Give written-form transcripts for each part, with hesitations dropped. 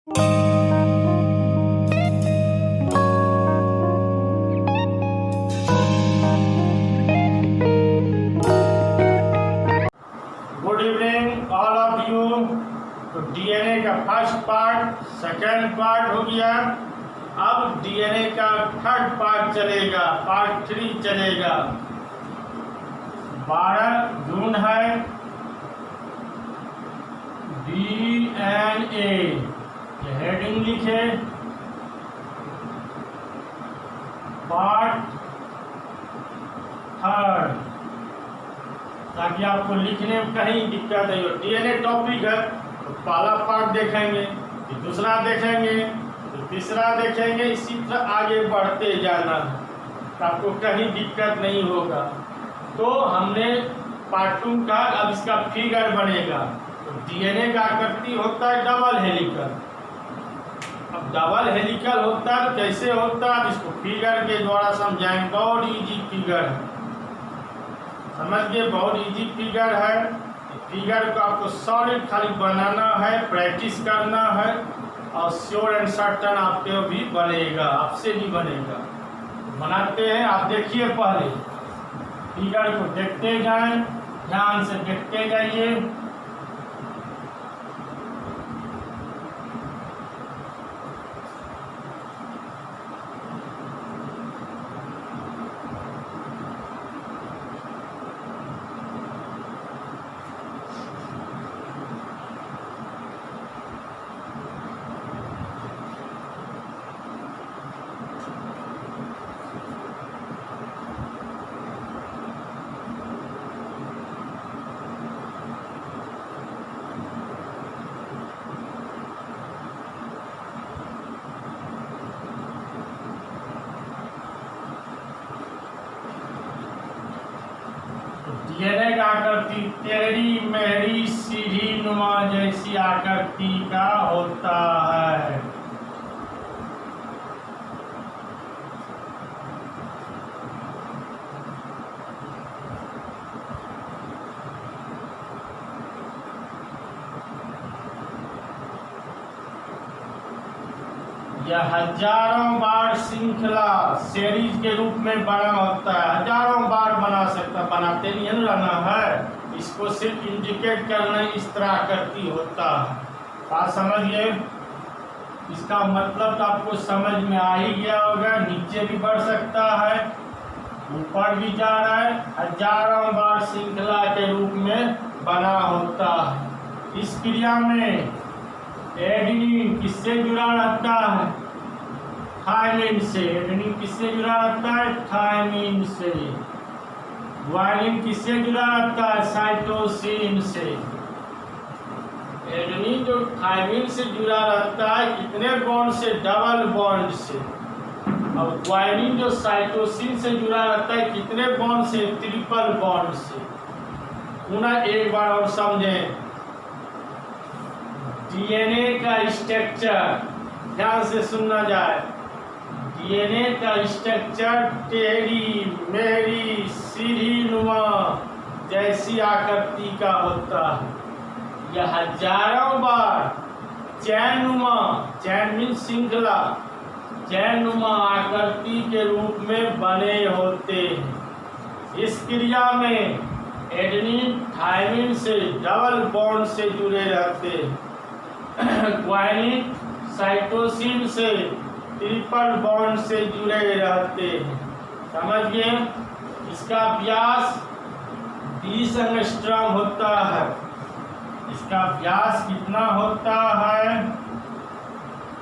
Good evening all of you. तो DNA का first part, second part हो गया। अब डीएनए का थर्ड पार्ट चलेगा, पार्ट 3 चलेगा। 12 जून है। डीएनए ये हेडिंग लिखे, पार्ट थर्ड, ताकि आपको लिखने में कहीं दिक्कत नहीं हो। डीएनए टॉपिक है तो पहला पार्ट देखेंगे, फिर दूसरा देखेंगे, फिर तीसरा देखेंगे, इसी तरह आगे बढ़ते जाना है तो आपको कहीं दिक्कत नहीं होगा। तो हमने पार्ट 2 का, अब इसका फिगर बनेगा। तो डीएनए का आकृति होता है डबल हेलिकल। अब डबल हेलिकल होता है तो कैसे होता है, अब इसको फिगर के द्वारा समझाएंगे। बहुत इजी फिगर है, समझ गए, बहुत इजी फिगर है। फिगर को आपको सॉलिड खाली बनाना है, प्रैक्टिस करना है, और श्योर एंड सर्टन आपके भी बनेगा, आपसे भी बनेगा। बनाते हैं, आप देखिए, पहले फिगर को देखते जाएं, ध्यान से देखते जाइए। डीएनए का आकृति टेढ़ी मेढ़ी सीढ़ी नुमा जैसी आकृति का होता है। यह हजारों बार श्रृंखला सीरीज के रूप में बना होता है। हजारों बार बना सकता, बनाते नहीं है, रहना है, इसको सिर्फ इंडिकेट करना इस तरह करती होता है। बात समझिए, इसका मतलब तो आपको समझ में आ ही गया होगा। नीचे भी बढ़ सकता है, ऊपर भी जा रहा है, हजारों बार श्रृंखला के रूप में बना होता है। इस क्रिया में एडेनिन किससे जुड़ा रहता है? थायमिन से। एडेनिन किससे जुड़ा रहता है? थायमिन से। ग्वानिन किससे जुड़ा रहता है? साइटोसिन से। एडेनिन जो थायमिन से जुड़ा रहता है कितने बॉन्ड से? डबल बॉन्ड से। और ग्वानिन जो साइटोसिन से जुड़ा रहता है कितने बॉन्ड से? ट्रिपल बॉन्ड से। पुनः एक बार और समझें, डीएनए का स्ट्रक्चर ध्यान से सुनना जाए। डीएनए का स्ट्रक्चर टेढ़ी मेढ़ी सीढ़ी नुमा जैसी आकृति का होता है। यह हजारों बार चैन नुमा, चैन मीन्स श्रृंखला, चैन नुमा आकृति के रूप में बने होते हैं। इस क्रिया में एडेनिन थायमिन से डबल बॉन्ड से जुड़े रहते हैं। ग्वानिन साइटोसिन से ट्रिपल बॉन्ड से जुड़े रहते हैं। समझ गए? इसका व्यास 20 एंगस्ट्रॉम होता है। इसका व्यास कितना होता है?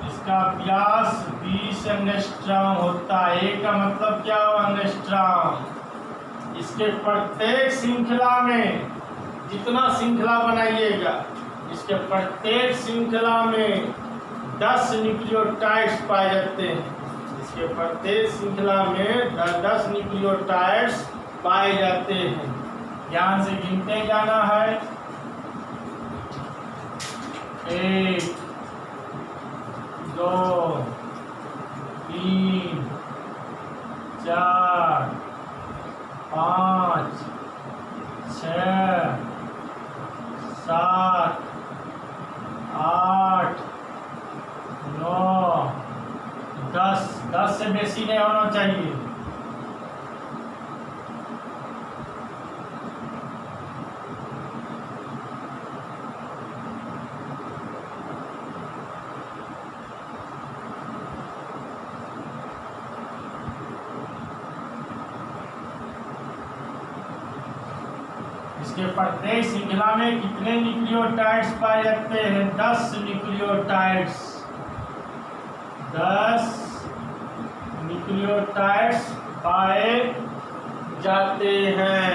इसका व्यास 20 एंगस्ट्रॉम होता है। ए का मतलब क्या हुआ? एंगस्ट्रॉम। इसके प्रत्येक श्रृंखला में, जितना श्रृंखला बनाइएगा, इसके प्रत्येक श्रृंखला में 10 न्यूक्लियोटाइड्स पाए जाते हैं। इसके प्रत्येक श्रृंखला में 10 न्यूक्लियोटाइड्स पाए जाते हैं। ध्यान से गिनते जाना है। 1 2 3 4 5 6 7 8 से बेसी नहीं होना चाहिए। इसके प्रत्येक श्रृंखला में कितने न्यूक्लियोटाइड्स पाए जाते हैं? 10 न्यूक्लियोटाइड्स। 10 न्यूक्लियोटाइड्स पाए जाते हैं।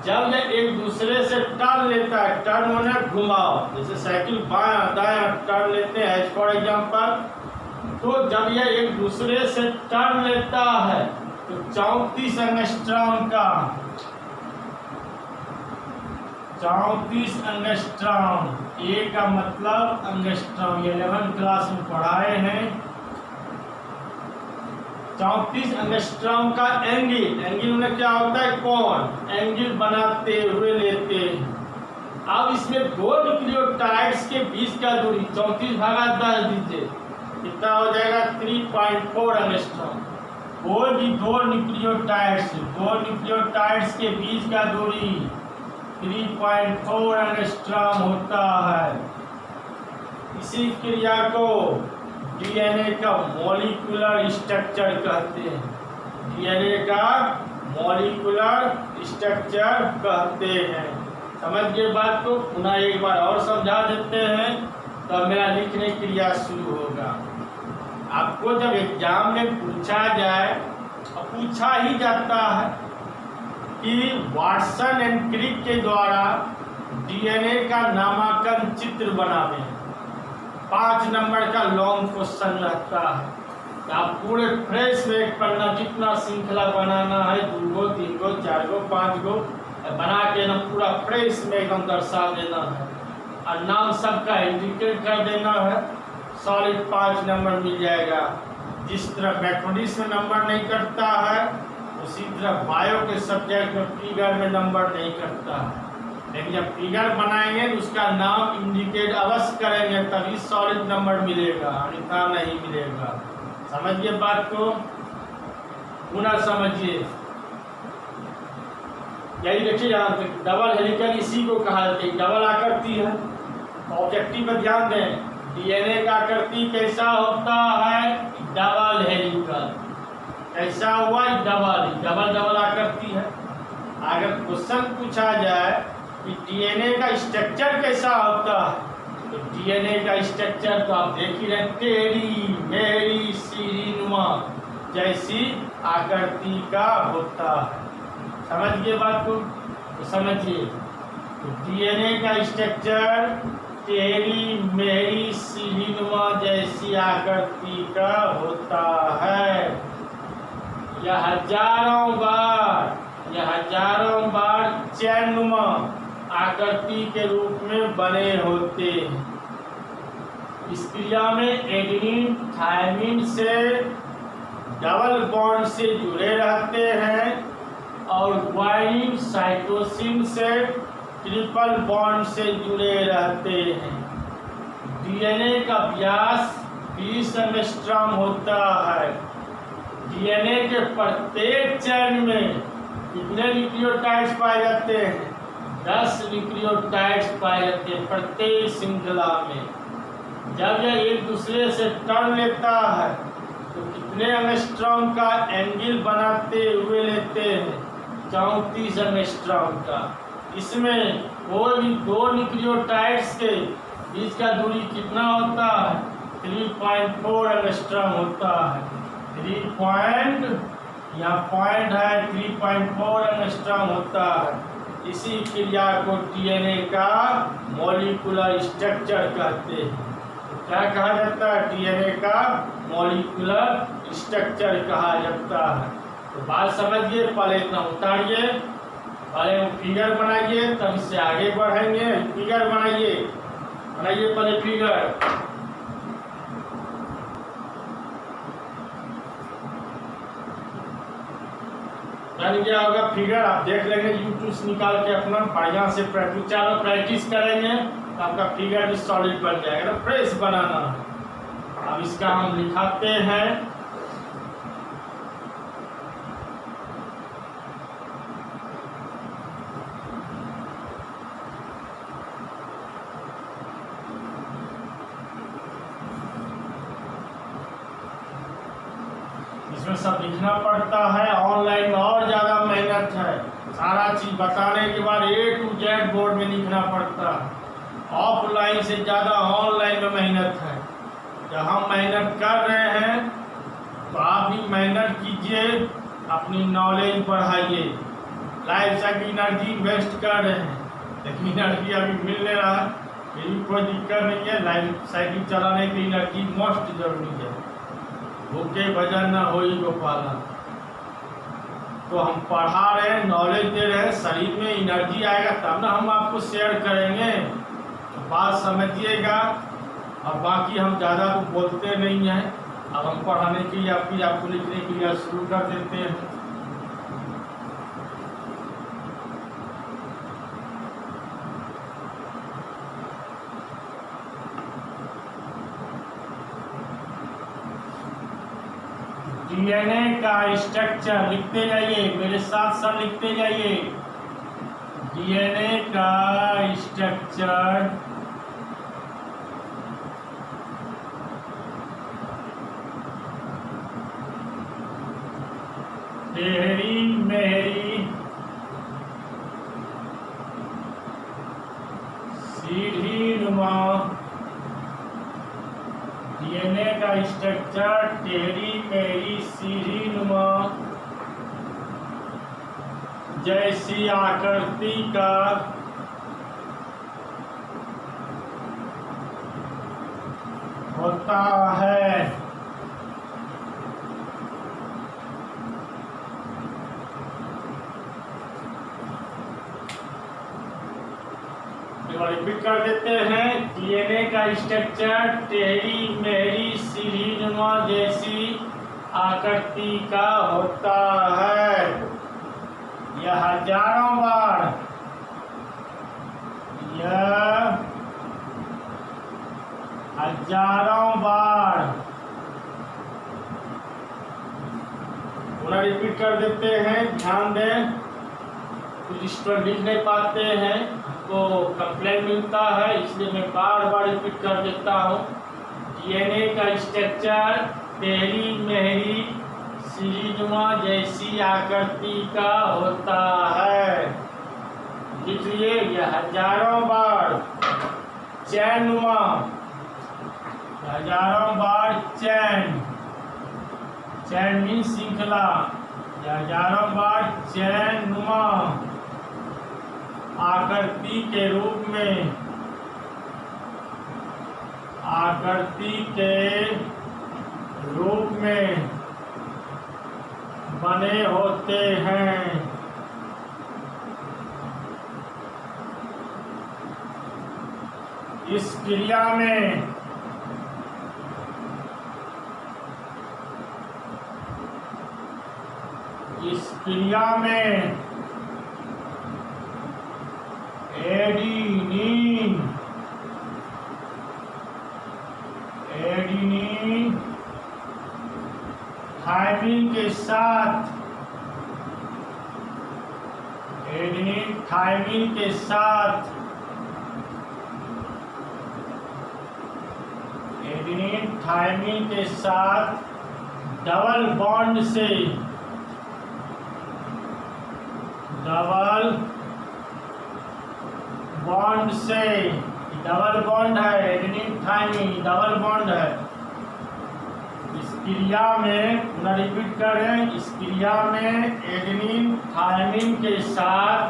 जब ये एक दूसरे से टर्न लेता है, टर्न होने घुमाओ, जैसे साइकिल बायां दायां टर्न लेते हैं फॉर एग्जांपल, तो जब ये एक दूसरे से टर्न लेता है तो 34 एंगस्ट्रॉम का 34 एंगस्ट्रॉम, ए का मतलब एंगस्ट्रॉम, ये 11th क्लास में पढ़ाए हैं। 34 एंगस्ट्रॉम का एंगल में क्या होता है? कोण, एंगल बनाते हुए लेते हैं। अब इसमें दो न्यूक्लियोटाइड्स के बीच का दूरी 34 भागा 10 दीजिए, कितना हो जाएगा? 3.4 एंगस्ट्रॉम। कोई भी दो न्यूक्लियोटाइड्स के बीच का दूरी 3.4 एंगस्ट्रॉम होता है। इसी क्रिया को डीएनए का मॉलिक्यूलर स्ट्रक्चर कहते हैं। डीएनए का मॉलिक्यूलर स्ट्रक्चर कहते हैं। समझ गए बात को? पुनः एक बार और समझा देते हैं तो मेरा लिखने की क्रिया शुरू होगा। आपको जब एग्जाम में पूछा जाए, और पूछा ही जाता है कि वाटसन एंड क्रिक के द्वारा डीएनए का नामांकन चित्र बनावे, 5 नंबर का लॉन्ग क्वेश्चन रहता है। तो आप पूरे फ्रेश में पढ़ना, जितना श्रृंखला बनाना है, 2 गो 3 गो 4 गो 5 गो बना के ना पूरा फ्रेश में एकदम दर्शा देना है, और नाम सबका इंडिकेट कर देना है। सॉलिड 5 नंबर मिल जाएगा। जिस तरह मैथमेटिक्स में नंबर नहीं करता है, उसी तरह बायो के सब्जेक्ट में फिगर में नंबर नहीं करता है। लेकिन जब फिगर बनाएंगे तो उसका नाम इंडिकेट अवश्य करेंगे, तभी सॉलिड नंबर मिलेगा, अन्यथा नहीं मिलेगा। समझिए बात को, पुनः समझिए। यही देखिए, यहाँ पे डबल हेलिकल इसी को कहा जाता है, डबल आकृति है। ऑब्जेक्टिव पर ध्यान दें, डीएनए का आकृति कैसा होता है? Double helical. कैसा हुआ? डबल आकृति है। अगर क्वेश्चन पूछा जाए कि डीएनए का स्ट्रक्चर कैसा होता है, तो डीएनए का स्ट्रक्चर तो आप देख ही रहे, टेढ़ी मेढ़ी सीढ़ीनुमा जैसी आकृति का होता है। समझ गए बात को? तो समझिए, तो डीएनए का स्ट्रक्चर टेढ़ी मेढ़ी सीढ़ीनुमा जैसी आकृति का होता है। यह हजारों बार चैनुमा आकृति के रूप में बने होते हैं। इस क्रिया में एडेनिन थायमिन से डबल बॉन्ड से जुड़े रहते हैं और ग्वानिन साइटोसिन से ट्रिपल बॉन्ड से जुड़े रहते हैं। डीएनए का व्यास 20 एंगस्ट्रॉम होता है। डीएनए के प्रत्येक चरण में कितने न्यूक्लियोटाइड्स पाए जाते हैं? 10 न्यूक्लियोटाइड्स पाए जाते हैं प्रत्येक श्रृंखला में। जब यह एक दूसरे से टर्न लेता है तो कितने एंगस्ट्रॉम का एंगल बनाते हुए लेते हैं? 34 एंगस्ट्रॉम का। इसमें कोई भी दो न्यूक्लियोटाइड्स के बीच का दूरी कितना होता है? 3.4 एंगस्ट्रॉम होता है। 3 यहाँ पॉइंट है, 3.4 एंगस्ट्रॉम होता है। इसी क्रिया को डीएनए का मॉलिक्यूलर स्ट्रक्चर कहते हैं। तो क्या कहा जाता है? डीएनए का मॉलिक्यूलर स्ट्रक्चर कहा जाता है। तो बात समझिए, पहले इतना उतारिए, पहले वो फिगर बनाइए, तब इससे आगे बढ़ेंगे। फिगर बनाइए पहले फिगर। बन गया होगा फिगर, आप देख लेंगे यूट्यूब से निकाल के अपना बढ़िया से प्रैक्टिस करेंगे तो आपका फिगर भी सॉलिड बन जाएगा। फ्रेश बनाना है। अब इसका हम लिखाते हैं उसमें सब लिखना पड़ता है। ऑनलाइन में और ज़्यादा मेहनत है, सारा चीज़ बताने के बाद A to Z बोर्ड में लिखना पड़ता है। ऑफलाइन से ज़्यादा ऑनलाइन में मेहनत है। जब हम मेहनत कर रहे हैं तो आप भी मेहनत कीजिए, अपनी नॉलेज बढ़ाइए। लाइफ साइकिल एनर्जी वेस्ट कर रहे हैं, लेकिन एनर्जी अभी मिल नहीं रहा है, फिर भी कोई दिक्कत नहीं है। लाइफ साइकिल चलाने की एनर्जी मोस्ट जरूरी है। भूखे भजन न हो गोपाला। तो हम पढ़ा रहे हैं, नॉलेज दे रहे हैं, शरीर में एनर्जी आएगा तब ना हम आपको शेयर करेंगे। तो बात समझिएगा। और बाकी हम ज़्यादा तो बोलते नहीं हैं। अब हम पढ़ाने के लिए आपको लिखने के लिए शुरू कर देते हैं। डीएनए का स्ट्रक्चर लिखते जाइए, मेरे साथ साथ लिखते जाइए। डीएनए का स्ट्रक्चर तेरी मेरी सीढ़ी नुमा। डीएनए का स्ट्रक्चर तेरी मेरी सीढ़ी नुमा जैसी आकृति का होता है। रिपीट कर देते हैं। डीएनए का स्ट्रक्चर तेरी मेरी सीढ़ी नुमा जैसी आकृति का होता है। यह हजारों बार पुनः रिपीट कर देते हैं। ध्यान दें, कुछ स्टूडेंट लिख नहीं पाते हैं तो कंप्लेंट मिलता है, इसलिए मैं बार बार रिपीट कर देता हूँ। डीएनए का स्ट्रक्चर तेरी मेरी सीढ़ीनुमा जैसी आकृति का होता है। लिखिए, यह हजारों बार चैनुमा, हजारों बार चैन मीन्स श्रृंखला, हजारों बार चैनुमा आकृति के रूप में बने होते हैं। इस क्रिया में एडेनिन थायमिन के साथ डबल बॉन्ड से डबल बॉन्ड है। एडेनिन थायमिन डबल बॉन्ड है। इस क्रिया में रिपीट करें, इस क्रिया में एडेनिन थायमिन के साथ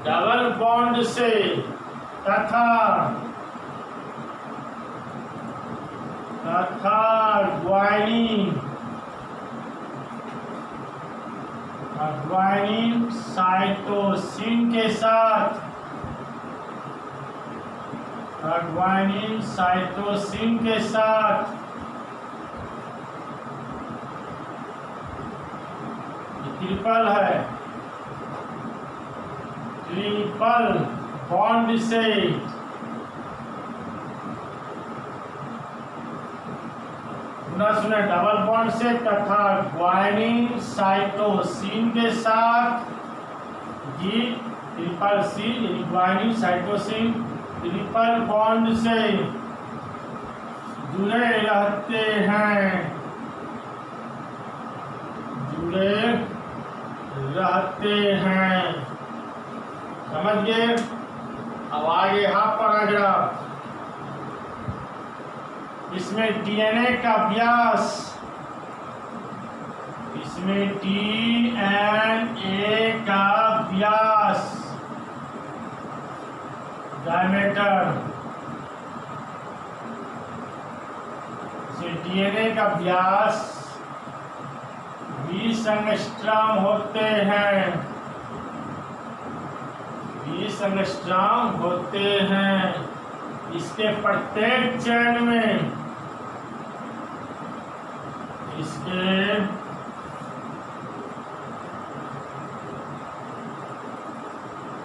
डबल बॉन्ड से तथा ग्वानिन साइटोसिन के साथ ट्रिपल बॉन्ड से सुने डबल बॉन्ड से तथा ग्वानिन साइटोसिन के साथ triple C guanine cytosine triple bond से जुड़े रहते हैं। जुड़े रहते हैं। समझ गए? अब आगे हाफ पैराग्राफ। इसमें डीएनए का व्यास, इसमें डीएनए का व्यास, डायमीटर, डीएनए का व्यास 20 एंगस्ट्रॉम होते हैं, 20 एंगस्ट्रॉम होते हैं। इसके प्रत्येक चेन में, इसके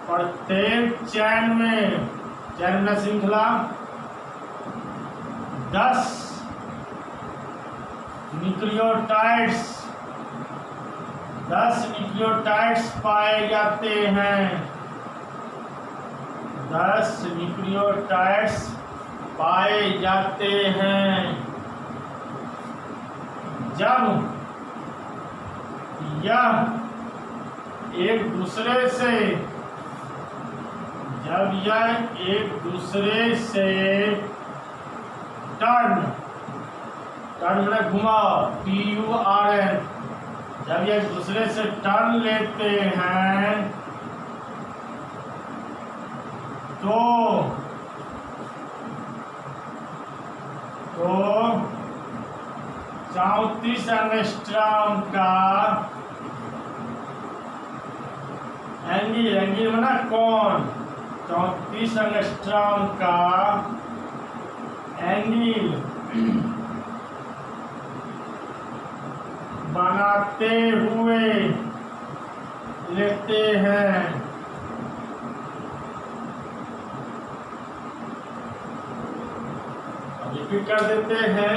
प्रत्येक चैन में, चैन श्रृंखला 10 न्यूक्लियोटाइड्स, 10 न्यूक्लियोटाइड्स पाए जाते हैं, 10 न्यूक्लियोटाइड्स पाए जाते हैं। जब यह एक दूसरे से, जब यह एक दूसरे से टर्न में घुमाओ, TURN, जब ये एक दूसरे से टर्न लेते हैं तो 34 एंगस्ट्रॉम का एंगल बना कौन, 34 एंगस्ट्रॉम का एंगल बनाते हुए लेते हैं। रिपीट कर देते हैं।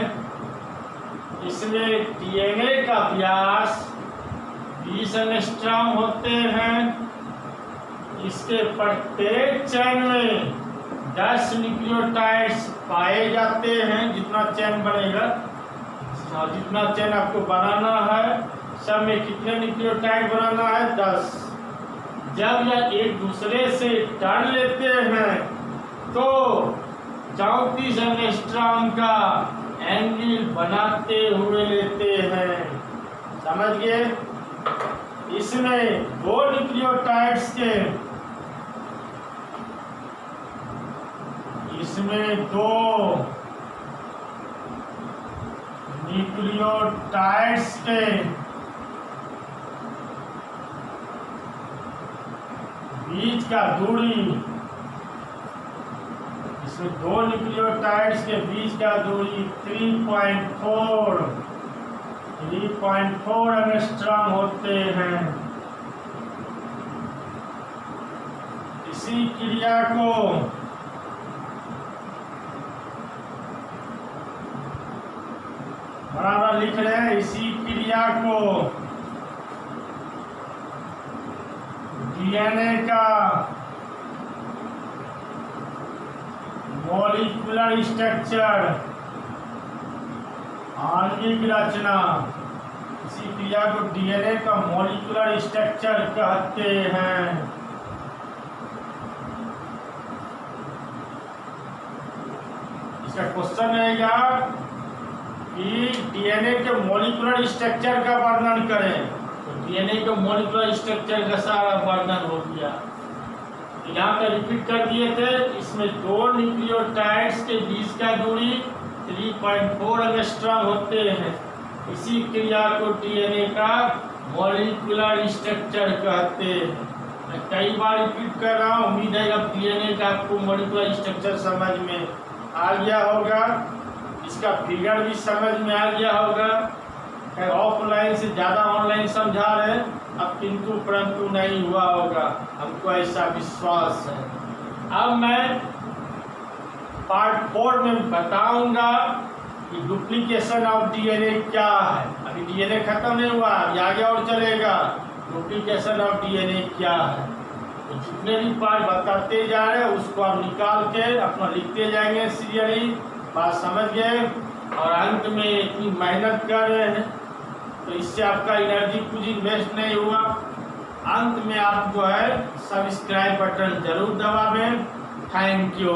इसमें डीएनए का व्यास 20 एंगस्ट्रॉम होते हैं। इसके प्रत्येक चैन में 10 न्यूक्लियोटाइड्स पाए जाते हैं। जितना चैन बनेगा, जितना चैन आपको बनाना है, सब में कितने न्यूक्लियोटाइड बनाना है, 10। जब यह एक दूसरे से टर्न लेते हैं तो 34 एंगस्ट्रॉम का एंगल बनाते हुए लेते हैं। समझ गए? इसमें 2 न्यूक्लियोटाइड्स के, इसमें 2 न्यूक्लियोटाइड्स के बीच का दूरी, इसमें 2 न्यूक्लियोटाइड्स के बीच का दूरी 3.4 एंगस्ट्रॉम होते हैं। इसी क्रिया को बराबर लिख रहे हैं। इसी क्रिया को डीएनए का मॉलिक्यूलर स्ट्रक्चर, आणविक रचना, इसी क्रिया को डीएनए का मॉलिक्यूलर स्ट्रक्चर कहते हैं। इसका क्वेश्चन रहेगा कि डीएनए के मॉलिक्यूलर स्ट्रक्चर का वर्णन करें, तो डीएनए के मॉलिक्यूलर स्ट्रक्चर का सारा वर्णन हो गया। यहाँ पर रिपीट कर दिए थे। इसमें 2 न्यूक्लियोटाइड्स के बीच का दूरी 3.4 एंगस्ट्रॉम होते हैं। इसी क्रिया को डीएनए का मॉलिक्यूलर स्ट्रक्चर कहते हैं। मैं कई बार रिपीट कर रहा हूँ, उम्मीद है अब डीएनए का आपको मॉलिक्यूलर स्ट्रक्चर समझ में आ गया होगा। इसका फिगर भी समझ में आ गया होगा। ऑफलाइन से ज़्यादा ऑनलाइन समझा रहे हैं, अब किंतु परंतु नहीं हुआ होगा, हमको ऐसा विश्वास है। अब मैं पार्ट 4 में बताऊंगा कि डुप्लीकेशन ऑफ डीएनए क्या है। अभी डीएनए खत्म नहीं हुआ, अभी आगे और चलेगा। डुप्लीकेशन ऑफ डीएनए क्या है, तो जितने भी पार्ट बताते जा रहे हैं उसको आप निकाल के अपना लिखते जाएंगे सीरियली। बात समझ गए? और अंत में इतनी मेहनत कर रहे हैं तो इससे आपका एनर्जी कुछ इन्वेस्ट नहीं हुआ। अंत में आपको है सब्सक्राइब बटन जरूर दबावें। Thank you.